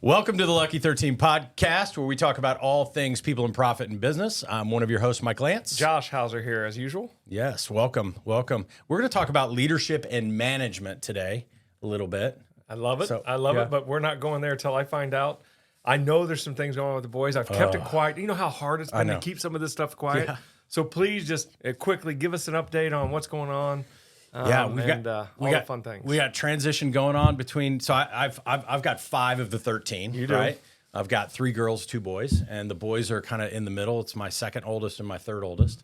Welcome to the Lucky 13 podcast, where we talk about all things people in profit and business. I'm one of your hosts, Mike Lantz. Josh Hauser here, as usual. Yes, welcome. We're going to talk about leadership and management today a little bit. I love it. I love it, but we're not going there until I find out. I know there's some things going on with the boys. I've kept it quiet. You know how hard it's been to keep some of this stuff quiet? Yeah. So please just quickly give us an update on what's going on. We've got fun things. We got transition going on between. So I've got 5 of the 13. You do. Right? I've got 3 girls, 2 boys, and the boys are kind of in the middle. It's my second oldest and my third oldest,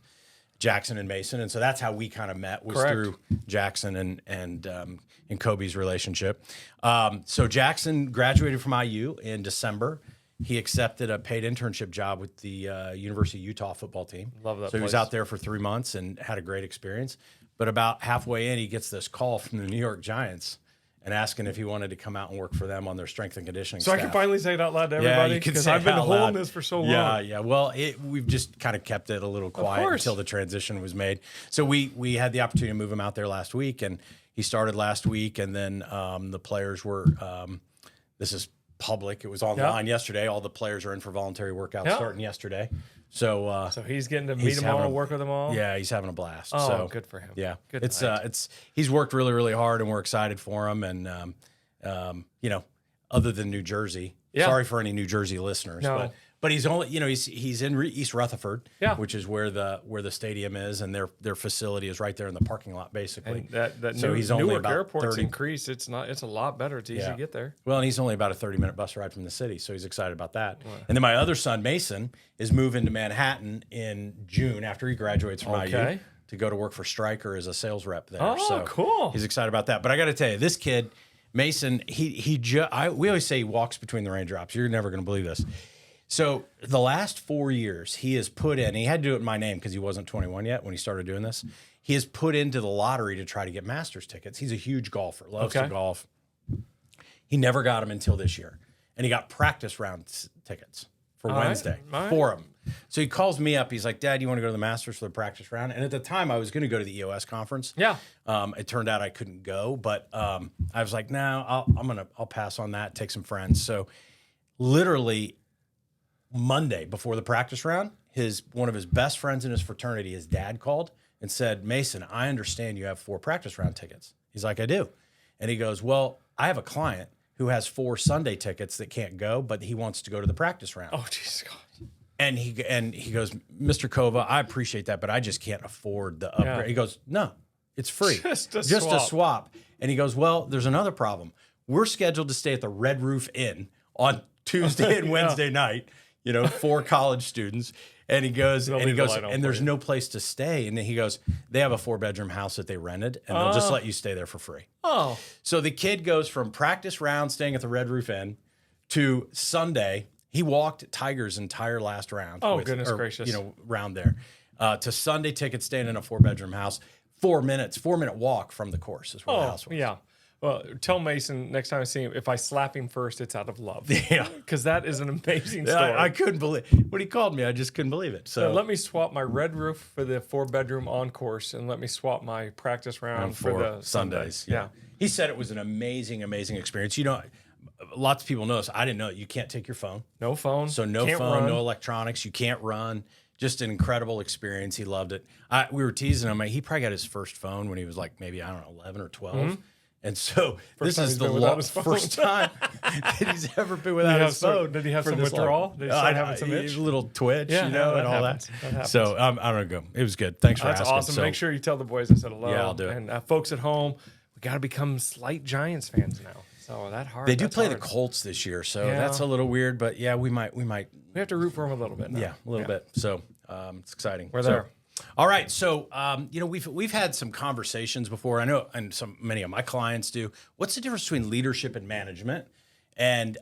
Jackson and Mason, and so that's how we kind of met, was through Jackson and Kobe's relationship. So Jackson graduated from IU in December. He accepted a paid internship job with the University of Utah football team. Love that. So he was out there for 3 months and had a great experience. But about halfway in, he gets this call from the New York Giants and asking if he wanted to come out and work for them on their strength and conditioning So staff. I can finally say it out loud to everybody? Because I've been holding this for so long. Yeah. Well, we've just kind of kept it a little quiet until the transition was made. So we had the opportunity to move him out there last week, and he started last week, and then the players were this is public. It was online yesterday. All the players are in for voluntary workouts starting yesterday. So he's getting to meet them all, work with them all. Yeah, he's having a blast. Oh, so good for him. Yeah, good. He's worked really, really hard, and we're excited for him. And other than New Jersey, sorry for any New Jersey listeners, but he's only he's in East Rutherford, which is where the stadium is, and their facility is right there in the parking lot, basically. And he's only Newark about airport's 30. Increased. It's a lot better. It's easy to get there. Well, and he's only about a 30-minute bus ride from the city, so he's excited about that. And then my other son, Mason, is moving to Manhattan in June after he graduates from IU to go to work for Stryker as a sales rep there. Oh, so cool. He's excited about that. But I got to tell you, this kid, Mason, we always say he walks between the raindrops. You're never going to believe this. So the last 4 years, he has put in, he had to do it in my name because he wasn't 21 yet when he started doing this. He has put into the lottery to try to get Masters tickets. He's a huge golfer, loves to golf. He never got them until this year. And he got practice round tickets for Wednesday for him. So he calls me up. He's like, Dad, you want to go to the Masters for the practice round? And at the time, I was going to go to the EOS conference. Yeah. It turned out I couldn't go, but I was like, no, I'll pass on that, take some friends. So literally Monday before the practice round, one of his best friends in his fraternity, his dad, called and said, Mason, I understand you have 4 practice round tickets. He's like, I do. And he goes, well, I have a client who has 4 Sunday tickets that can't go, but he wants to go to the practice round. Oh, Jesus God. And he goes, Mr. Kova, I appreciate that, but I just can't afford the upgrade. Yeah. He goes, no, it's free. Just a swap. And he goes, well, there's another problem. We're scheduled to stay at the Red Roof Inn on Tuesday and Wednesday night. 4 college students. And he goes, and there's no place to stay. And then he goes, they have a 4-bedroom house that they rented, and they'll just let you stay there for free. Oh. So the kid goes from practice round staying at the Red Roof Inn to Sunday. He walked Tiger's entire last round. Goodness gracious. Round there. To Sunday tickets staying in a 4-bedroom house. 4-minute walk from the course is where the house was. Yeah. Well, tell Mason next time I see him, if I slap him first, it's out of love. Yeah. Because that is an amazing story. I couldn't believe when he called me. I just couldn't believe it. So let me swap my Red Roof for the 4-bedroom on course, and let me swap my practice round for the Sundays. Yeah. He said it was an amazing, amazing experience. Lots of people know this. I didn't know it. You can't take your phone. No phone. So no phone, no electronics. You can't run. Just an incredible experience. He loved it. We were teasing him. He probably got his first phone when he was like maybe, 11 or 12. Mm-hmm. And so this is the first time that he's ever been without his phone. Did he have some withdrawal? Did he start having some itch? A little twitch, and all that. That so I'm going to go. It was good. Thanks for asking. That's awesome. So, make sure you tell the boys I said hello. Yeah, I'll do it. And folks at home, we got to become slight Giants fans now. So They do play the Colts this year, so that's a little weird. But yeah, we might. We have to root for them a little bit now. Yeah, a little bit. So it's exciting. We're there. All right, so we've had some conversations before. I know, and many of my clients do. What's the difference between leadership and management? And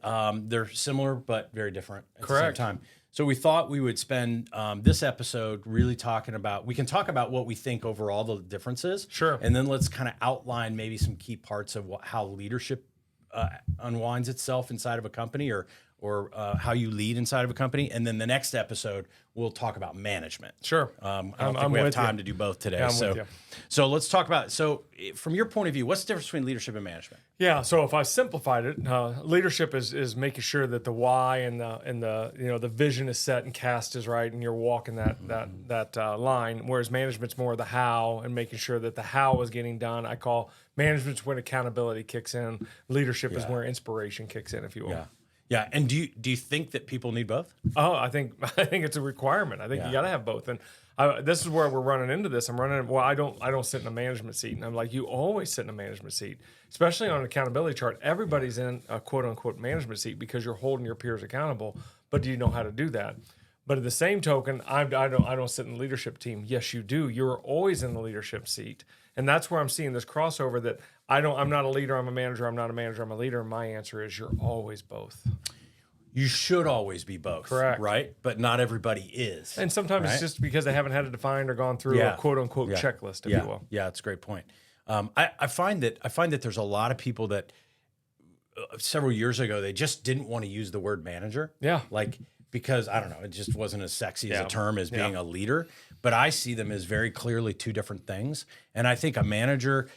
they're similar but very different at the same time. So we thought we would spend this episode really talking about. We can talk about what we think overall the difference is. Sure. And then let's kind of outline maybe some key parts of how leadership unwinds itself inside of a company, or or how you lead inside of a company, and then the next episode we'll talk about management. Sure. I don't think we have time to do both today. Yeah, I'm with you. So let's talk about. So from your point of view, what's the difference between leadership and management? Yeah. So if I simplified it, leadership is making sure that the why and the vision is set and cast is right, and you're walking that line. Whereas management's more the how and making sure that the how is getting done. I call management's when accountability kicks in. Leadership is where inspiration kicks in, if you will. Yeah. Yeah, and do you think that people need both? Oh, I think it's a requirement. I think you got to have both. And this is where we're running into this. I don't sit in a management seat, and I'm like, you always sit in a management seat, especially on an accountability chart. Everybody's in a quote unquote management seat because you're holding your peers accountable. But do you know how to do that? But at the same token, I don't sit in the leadership team. Yes, you do. You're always in the leadership seat, and that's where I'm seeing this crossover. That I'm not a leader. I'm a manager. I'm not a manager. I'm a leader. And my answer is you're always both. You should always be both. Correct. Right? But not everybody is. And sometimes it's just because they haven't had it defined or gone through a quote unquote checklist, if you will. Yeah, that's a great point. I find that there's a lot of people that several years ago they just didn't want to use the word manager. Yeah. Because I don't know, it just wasn't as sexy as a term as being a leader. But I see them as very clearly two different things. And I think a manager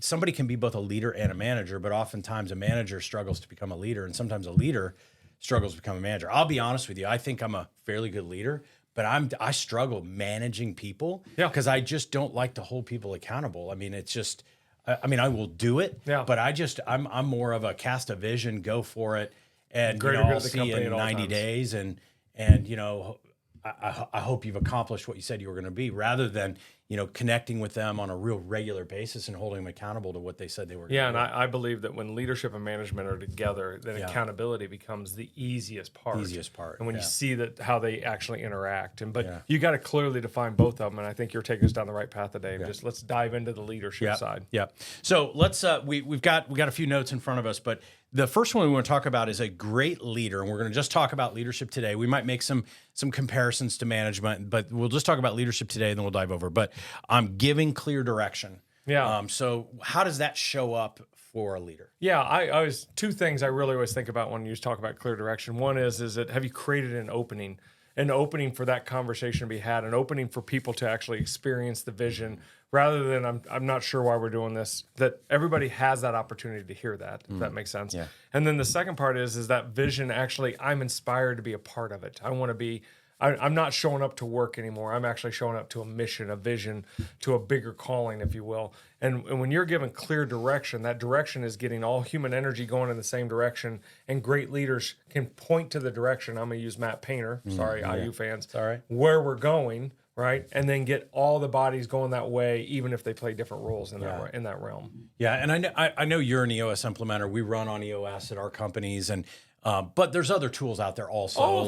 somebody can be both a leader and a manager, but oftentimes a manager struggles to become a leader, and sometimes a leader struggles to become a manager. I'll be honest with you, I think I'm a fairly good leader, but I struggle managing people because I just don't like to hold people accountable. I mean, it's just, I will do it, but I'm more of a cast a vision, go for it, and I'll see you in 90 days, and I hope you've accomplished what you said you were going to be, rather than connecting with them on a real regular basis and holding them accountable to what they said they were going to do. Yeah, and I believe that when leadership and management are together, then accountability becomes the easiest part. And when you see that how they actually interact, but you got to clearly define both of them. And I think you're taking us down the right path today. Just let's dive into the leadership side. Yeah. So let's we've got a few notes in front of us, but the first one we want to talk about is a great leader, and we're going to just talk about leadership today. We might make some comparisons to management, but we'll just talk about leadership today, and then we'll dive over. But I'm giving clear direction. Yeah. So how does that show up for a leader? Yeah, I was two things I really always think about when you talk about clear direction. One is that have you created an opening for that conversation to be had, an opening for people to actually experience the vision, rather than I'm not sure why we're doing this, that everybody has that opportunity to hear that, if that makes sense. Yeah. And then the second part is that vision actually, I'm inspired to be a part of it. I want to be, I'm not showing up to work anymore. I'm actually showing up to a mission, a vision, to a bigger calling, if you will. And when you're given clear direction, that direction is getting all human energy going in the same direction, and great leaders can point to the direction. I'm going to use Matt Painter, IU fans, where we're going, right? And then get all the bodies going that way, even if they play different roles in that realm. Yeah, and I know you're an EOS implementer. We run on EOS at our companies, and but there's other tools out there also,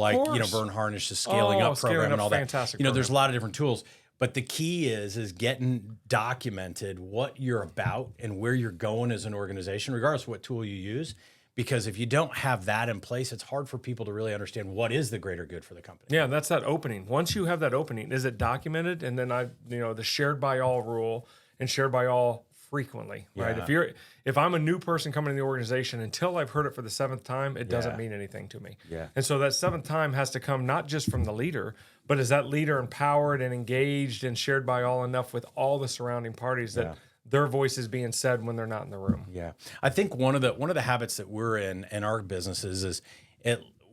Vern Harnish is scaling up program and all that. Fantastic there's a lot of different tools. But the key is getting documented what you're about and where you're going as an organization, regardless of what tool you use. Because if you don't have that in place, it's hard for people to really understand what is the greater good for the company. Yeah, that's that opening. Once you have that opening, is it documented? And then the shared by all rule and shared by all frequently, right? If I'm a new person coming to the organization, until I've heard it for the seventh time, it doesn't mean anything to me. Yeah. And so that seventh time has to come not just from the leader, but is that leader empowered and engaged and shared by all enough with all the surrounding parties that their voice is being said when they're not in the room. Yeah. I think one of the habits that we're in our businesses is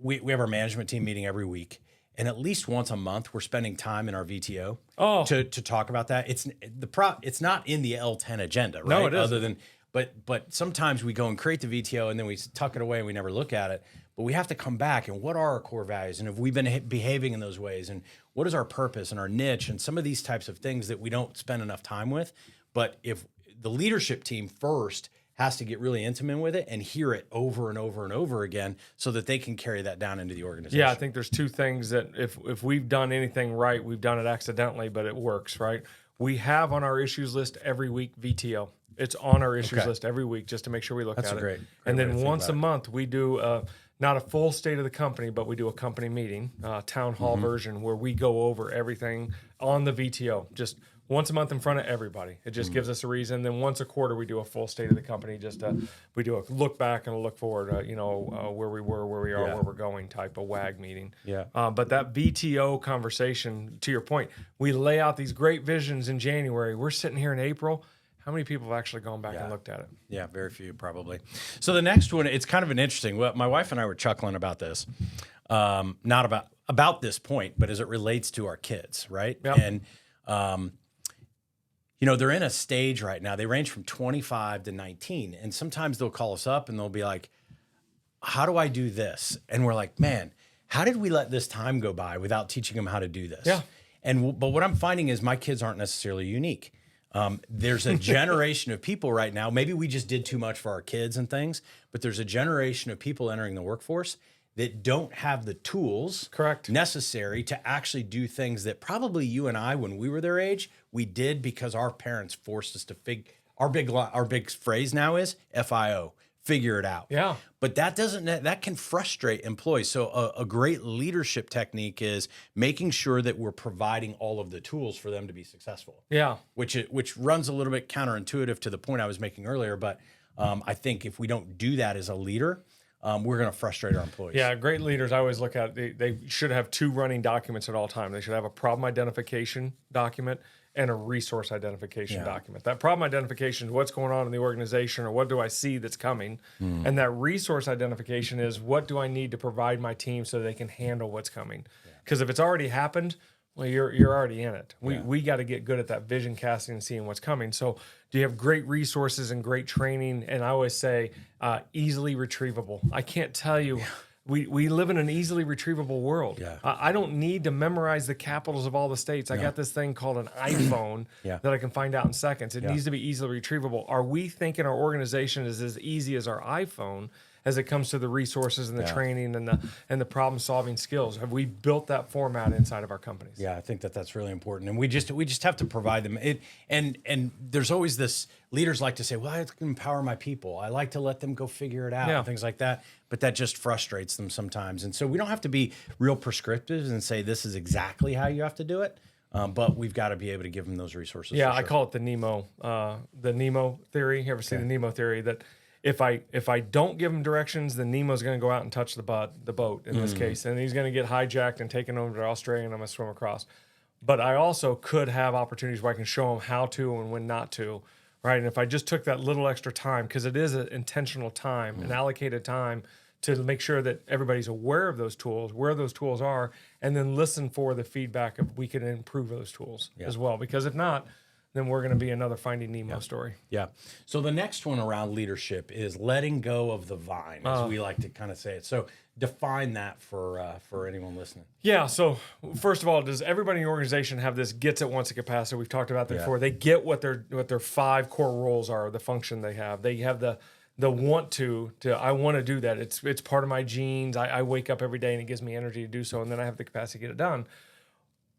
we have our management team meeting every week. And at least once a month, we're spending time in our VTO to talk about that. It's not in the L10 agenda, right? No, it isn't. Other than, but sometimes we go and create the VTO and then we tuck it away and we never look at it. But we have to come back and what are our core values, and have we been behaving in those ways, and what is our purpose and our niche, and some of these types of things that we don't spend enough time with. But if the leadership team first has to get really intimate with it and hear it over and over and over again so that they can carry that down into the organization. Yeah, I think there's two things that if we've done anything right, we've done it accidentally, but it works, right? We have on our issues list every week VTO. It's on our issues list every week just to make sure we look at it. That's great and then once a month we do not a full state of the company, but we do a company meeting, town hall version, where we go over everything, on the VTO, just once a month in front of everybody. It just gives us a reason. Then once a quarter, we do a full state of the company. We do a look back and a look forward, where we were, where we are, where we're going type of WAG meeting. Yeah. But that VTO conversation, to your point, we lay out these great visions in January. We're sitting here in April. How many people have actually gone back and looked at it? Yeah, very few probably. So the next one, it's kind of an interesting. Well, my wife and I were chuckling about this, not about this point, but as it relates to our kids, right? Yep. And they're in a stage right now. They range from 25 to 19, and sometimes they'll call us up and they'll be like, "How do I do this?" And we're like, "Man, how did we let this time go by without teaching them how to do this?" Yeah. But what I'm finding is my kids aren't necessarily unique. There's a generation of people right now. Maybe we just did too much for our kids and things, but there's a generation of people entering the workforce that don't have the tools necessary to actually do things that probably you and I, when we were their age, we did because our parents forced us to our big phrase now is FIO, figure it out. Yeah. But that can frustrate employees. So a great leadership technique is making sure that we're providing all of the tools for them to be successful. Yeah. Which runs a little bit counterintuitive to the point I was making earlier. But I think if we don't do that as a leader, we're going to frustrate our employees. Yeah, great leaders, I always look at, they should have two running documents at all time. They should have a problem identification document and a resource identification document. That problem identification is what's going on in the organization or what do I see that's coming. And that resource identification is what do I need to provide my team so they can handle what's coming. Because if it's already happened, well, you're already in it. We got to get good at that vision casting and seeing what's coming. So do you have great resources and great training? And I always say easily retrievable. I can't tell you. We live in an easily retrievable world. Yeah. I don't need to memorize the capitals of all the states. I got this thing called an iPhone that I can find out in seconds. It needs to be easily retrievable. Are we thinking our organization is as easy as our iPhone as it comes to the resources and the training and the problem solving skills? Have we built that format inside of our companies? Yeah, I think that's really important, and we just have to provide them. And there's always this. Leaders like to say, "Well, I can empower my people. I like to let them go figure it out," and things like that. But that just frustrates them sometimes. And so we don't have to be real prescriptive and say this is exactly how you have to do it. But we've got to be able to give them those resources. Yeah, I call it the Nemo theory. You ever see the Nemo theory? That if I don't give him directions, then Nemo's going to go out and touch the boat in this case, and he's going to get hijacked and taken over to Australia, and I'm going to swim across. But I also could have opportunities where I can show him how to and when not to, right? And if I just took that little extra time, because it is an intentional time, an allocated time, to make sure that everybody's aware of those tools, where those tools are, and then listen for the feedback of we can improve those tools as well. Because if not, then we're going to be another Finding Nemo story. Yeah. So the next one around leadership is letting go of the vine, as we like to kind of say it. So define that for anyone listening. Yeah. So first of all, does everybody in your organization have this gets it once a capacity? We've talked about that before. They get what their 5 core roles are, the function they have. They have the want to I want to do that. It's part of my genes. I wake up every day and it gives me energy to do so, and then I have the capacity to get it done.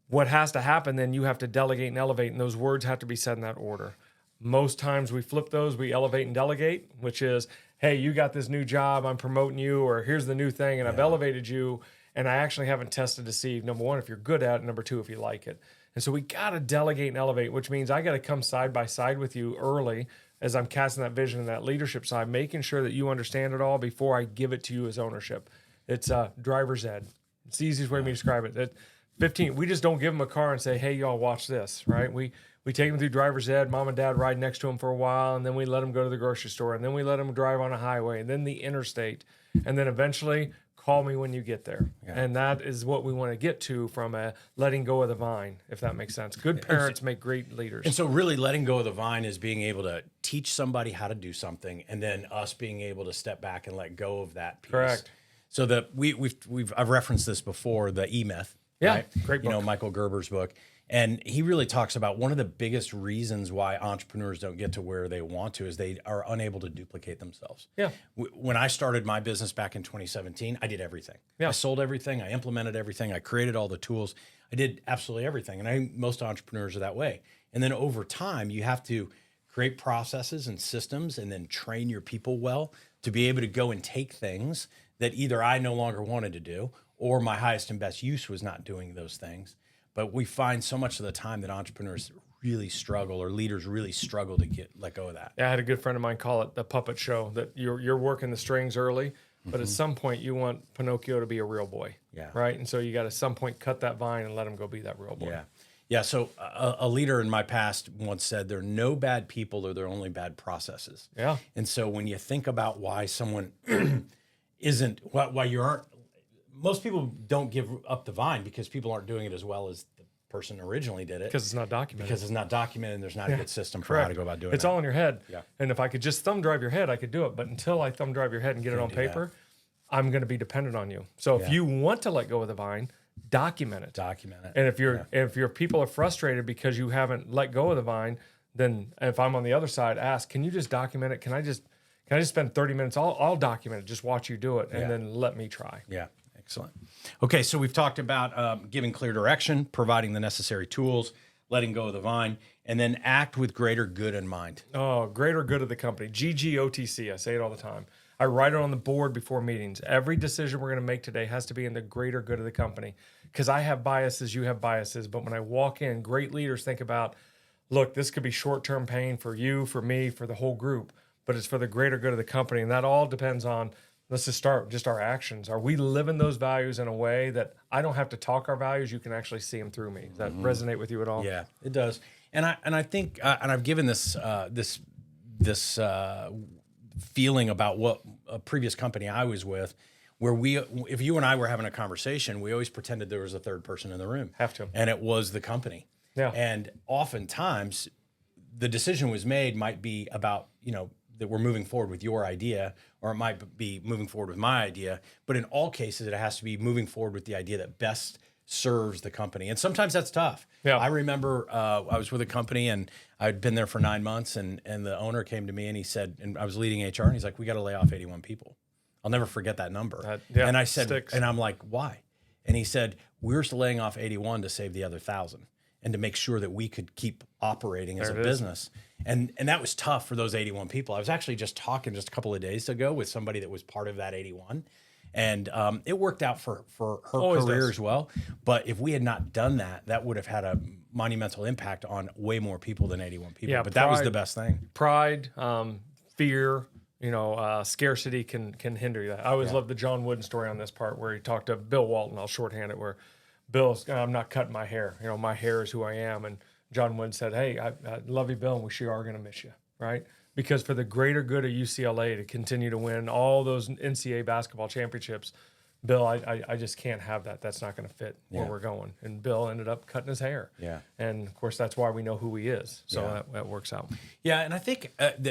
What has to happen then, you have to delegate and elevate, and those words have to be said in that order. Most times we flip those, we elevate and delegate, which is, hey, you got this new job, I'm promoting you, or here's the new thing, and I've elevated you, and I actually haven't tested to see, number 1, if you're good at it, number 2, if you like it. And so we got to delegate and elevate, which means I got to come side by side with you early as I'm casting that vision and that leadership side, making sure that you understand it all before I give it to you as ownership. It's driver's ed. It's the easiest way for me to describe it. 15, we just don't give them a car and say, hey, y'all, watch this, right? We take them through driver's ed, mom and dad ride next to them for a while, and then we let them go to the grocery store, and then we let them drive on a highway, and then the interstate, and then eventually call me when you get there. Yeah. And that is what we want to get to from a letting go of the vine, if that makes sense. Good parents make great leaders. And so really letting go of the vine is being able to teach somebody how to do something, and then us being able to step back and let go of that piece. Correct. So I've referenced this before, the E-Myth. Yeah, right? Great book. Michael Gerber's book. And he really talks about one of the biggest reasons why entrepreneurs don't get to where they want to is they are unable to duplicate themselves. Yeah. When I started my business back in 2017, I did everything. Yeah. I sold everything. I implemented everything. I created all the tools. I did absolutely everything. And I think most entrepreneurs are that way. And then over time, you have to create processes and systems and then train your people well to be able to go and take things that either I no longer wanted to do or my highest and best use was not doing those things. But we find so much of the time that entrepreneurs really struggle, or leaders really struggle to let go of that. Yeah, I had a good friend of mine call it the puppet show, that you're working the strings early, but at some point you want Pinocchio to be a real boy. Yeah. Right. And so you got to at some point cut that vine and let him go be that real boy. Yeah. Yeah. So a leader in my past once said, there are no bad people, or there are only bad processes. Yeah. And so when you think about why someone why you aren't, most people don't give up the vine because people aren't doing it as well as the person originally did it. Because it's not documented. Because it's not documented, and there's not a good system for how to go about doing it. It's all in your head. Yeah. And if I could just thumb drive your head, I could do it. But until I thumb drive your head and get it on paper, I'm going to be dependent on you. So if you want to let go of the vine, document it. Document it. And if your people are frustrated because you haven't let go of the vine, then if I'm on the other side, ask, can you just document it? Can I just spend 30 minutes? I'll document it. Just watch you do it, and then let me try. Yeah. Excellent. Okay, so we've talked about giving clear direction, providing the necessary tools, letting go of the vine, and then act with greater good in mind. Oh, greater good of the company. GGOTC. I say it all the time. I write it on the board before meetings. Every decision we're going to make today has to be in the greater good of the company, because I have biases, you have biases. But when I walk in, great leaders think about, look, this could be short-term pain for you, for me, for the whole group, but it's for the greater good of the company. And that all depends on, let's just start just our actions. Are we living those values in a way that I don't have to talk our values? You can actually see them through me. Does that resonate with you at all? Yeah, it does. And I think and I've given this feeling about what a previous company I was with, where if you and I were having a conversation, we always pretended there was a third person in the room. Have to. And it was the company. Yeah. And oftentimes the decision was made might be about, that we're moving forward with your idea, or it might be moving forward with my idea. But in all cases, it has to be moving forward with the idea that best serves the company. And sometimes that's tough. Yeah. I remember I was with a company, and I'd been there for 9 months, and the owner came to me and he said, and I was leading HR, and he's like, we got to lay off 81 people. I'll never forget that number. And I said, sticks. and I'm like, why? And he said, we're laying off 81 to save the other 1,000. And to make sure that we could keep operating as a business. And that was tough for those 81 people. I was actually just talking just a couple of days ago with somebody that was part of that 81. And it worked out for her career as well. But if we had not done that, that would have had a monumental impact on way more people than 81 people. Yeah, but that was the best thing. Pride, fear, scarcity can hinder you. I always love the John Wooden story on this part, where he talked to Bill Walton. I'll shorthand it, where Bill's, I'm not cutting my hair. My hair is who I am. And John Wooden said, hey, I love you, Bill, and we sure are going to miss you, right? Because for the greater good of UCLA to continue to win all those NCAA basketball championships, Bill, I just can't have that. That's not going to fit where we're going. And Bill ended up cutting his hair. Yeah. And, of course, that's why we know who he is. So that works out. Yeah, and I think that,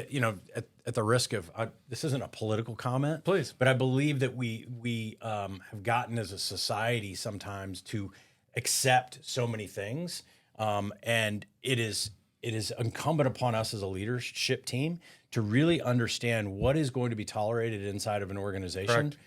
at the risk of, this isn't a political comment. Please. But I believe that we have gotten as a society sometimes to accept so many things. And it is incumbent upon us as a leadership team to really understand what is going to be tolerated inside of an organization. Correct.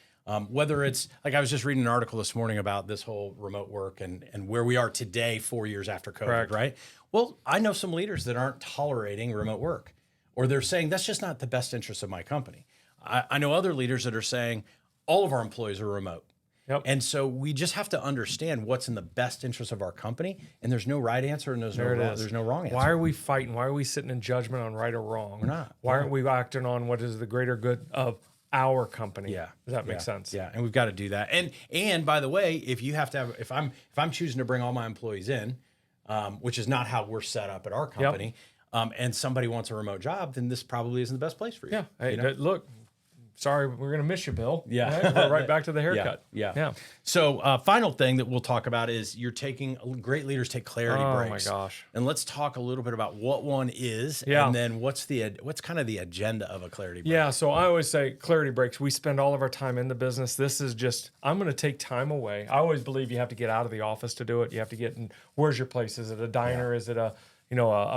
Whether it's, like, I was just reading an article this morning about this whole remote work and where we are today, 4 years after COVID, Correct. right? Well, I know some leaders that aren't tolerating remote work, or they're saying that's just not the best interest of my company. I know other leaders that are saying all of our employees are remote. Yep. And so we just have to understand what's in the best interest of our company, and there's no right answer and there's no wrong answer. Why are we fighting? Why are we sitting in judgment on right or wrong? We're not. Why aren't we acting on what is the greater good of our company? Yeah. Does that make sense? Yeah, and we've got to do that. And by the way, if you have to have, if I'm choosing to bring all my employees in, which is not how we're set up at our company, and somebody wants a remote job, then this probably isn't the best place for you. Yeah. Hey, look, sorry, we're going to miss you, Bill. Yeah. We're right back to the haircut. Yeah. So final thing that we'll talk about is great leaders take clarity breaks. Oh my gosh. And let's talk a little bit about what one is, and then what's kind of the agenda of a clarity break. Yeah, so I always say clarity breaks. We spend all of our time in the business. This is just, I'm going to take time away. I always believe you have to get out of the office to do it. You have to get in, where's your place? Is it a diner? Is it a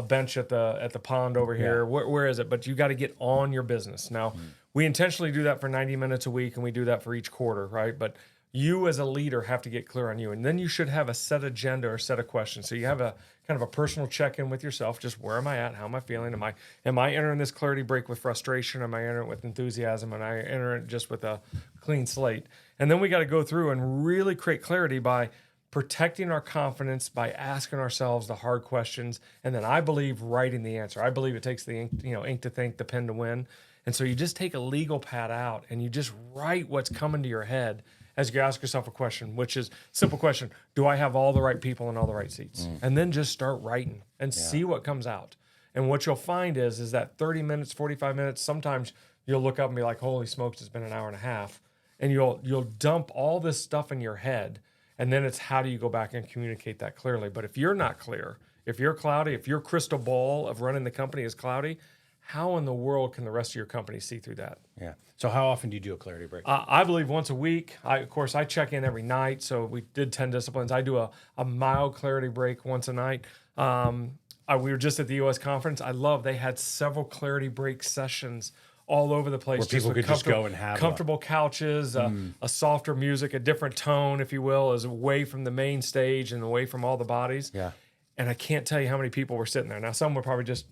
bench at the pond over here? Where is it? But you got to get on your business. Now, we intentionally do that for 90 minutes a week, and we do that for each quarter, right? But you as a leader have to get clear on you. And then you should have a set agenda or set of questions. So you have a kind of a personal check-in with yourself. Just where am I at? How am I feeling? Am I entering this clarity break with frustration? Am I entering it with enthusiasm? Am I entering it just with a clean slate? And then we got to go through and really create clarity by protecting our confidence by asking ourselves the hard questions, and then I believe writing the answer. I believe it takes the ink to think, the pen to win. And so you just take a legal pad out and you just write what's coming to your head as you ask yourself a question, which is simple question: do I have all the right people in all the right seats? And then just start writing and see what comes out. And what you'll find is that 30 minutes, 45 minutes, sometimes you'll look up and be like, holy smokes, it's been an hour and a half. And you'll dump all this stuff in your head. And then it's how do you go back and communicate that clearly? But if you're not clear, if you're cloudy, if your crystal ball of running the company is cloudy, how in the world can the rest of your company see through that? Yeah. So how often do you do a clarity break? I believe once a week. Of course, I check in every night. So we did 10 disciplines. I do a mild clarity break once a night. We were just at the U.S. conference. They had several clarity break sessions all over the place. Where people could just go and have comfortable couches, a softer music, a different tone, if you will, is away from the main stage and away from all the bodies. Yeah. And I can't tell you how many people were sitting there. Now, some were probably just,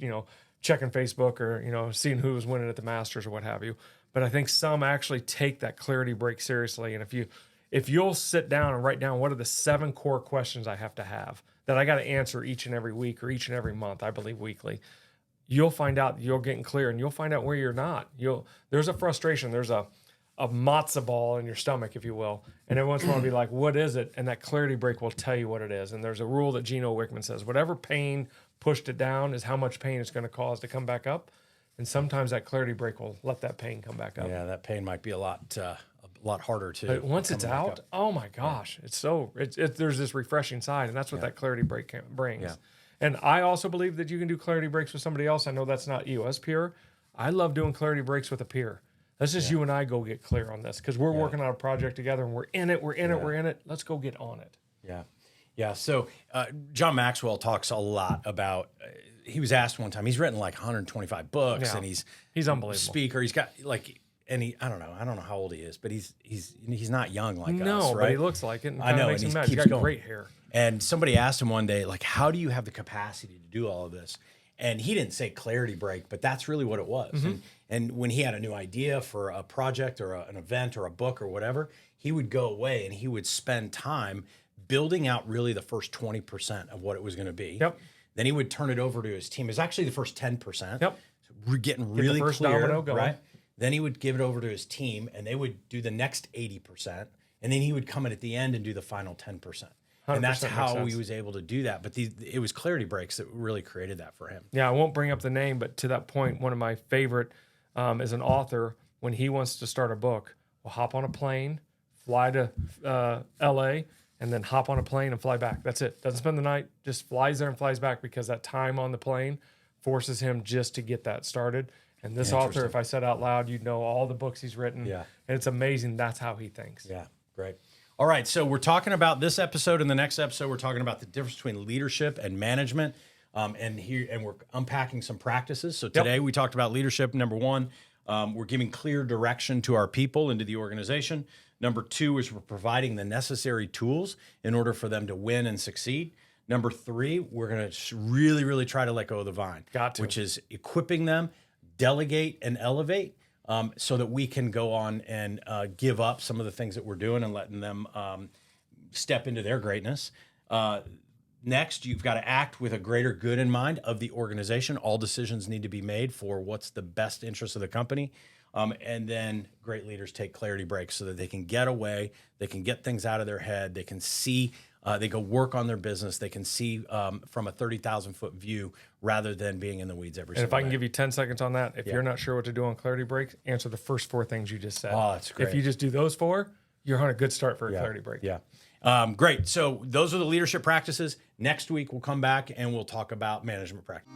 checking Facebook or, seeing who was winning at the Masters or what have you. But I think some actually take that clarity break seriously. And if you'll sit down and write down what are the 7 core questions I have that I got to answer each and every week or each and every month, I believe weekly, you'll find out you're getting clear, and you'll find out where you're not. There's a frustration. There's a matzo ball in your stomach, if you will. And everyone's going to be like, what is it? And that clarity break will tell you what it is. And there's a rule that Gino Wickman says, whatever pain pushed it down is how much pain it's going to cause to come back up. And sometimes that clarity break will let that pain come back up. Yeah, that pain might be a lot harder too. But once it's out, oh my gosh, there's this refreshing side, and that's what that clarity break brings. Yeah. And I also believe that you can do clarity breaks with somebody else. I know that's not you as peer. I love doing clarity breaks with a peer. Let's just you and I go get clear on this because we're working on a project together and we're in it. Let's go get on it. Yeah. Yeah. So John Maxwell talks a lot about, he was asked one time, he's written like 125 books and he's unbelievable. Speaker. He's got like, I don't know how old he is, but he's not young like us, No, right? but he looks like it. And I know. Makes And him he mad. keeps He's got going. great hair. And somebody asked him one day, like, how do you have the capacity to do all of this? And he didn't say clarity break, but that's really what it was. Mm-hmm. And when he had a new idea for a project or an event or a book or whatever, he would go away and he would spend time building out really the first 20% of what it was going to be. Yep. Then he would turn it over to his team. It was actually the first 10%. Yep. So we're getting really the first clear, domino going. right? Then he would give it over to his team and they would do the next 80%. And then he would come in at the end and do the final 10%. And that's how he was able to do that. But it was clarity breaks that really created that for him. Yeah, I won't bring up the name, but to that point, one of my favorite is an author, when he wants to start a book, will hop on a plane, fly to L.A., and then hop on a plane and fly back. That's it. Doesn't spend the night, just flies there and flies back because that time on the plane forces him just to get that started. And this author, if I said out loud, you'd know all the books he's written. Yeah. And it's amazing. That's how he thinks. Yeah, great. All right, so we're talking about this episode. In the next episode, we're talking about the difference between leadership and management, and we're unpacking some practices. So today we talked about leadership. Number 1, we're giving clear direction to our people and to the organization. Number 2 is we're providing the necessary tools in order for them to win and succeed. Number 3, we're going to really, really try to let go of the vine, which is equipping them, delegate, and elevate. So that we can go on and give up some of the things that we're doing and letting them step into their greatness. Next, you've got to act with a greater good in mind of the organization. All decisions need to be made for what's the best interest of the company. And then great leaders take clarity breaks so that they can get away, they can get things out of their head, they can see, they go work on their business, they can see from a 30,000-foot view rather than being in the weeds every single day. And if I can give you 10 seconds on that, if you're not sure what to do on clarity break, answer the first 4 things you just said. Oh, that's great. If you just do those 4, you're on a good start for a clarity break. Yeah. Great. So those are the leadership practices. Next week, we'll come back and we'll talk about management practice.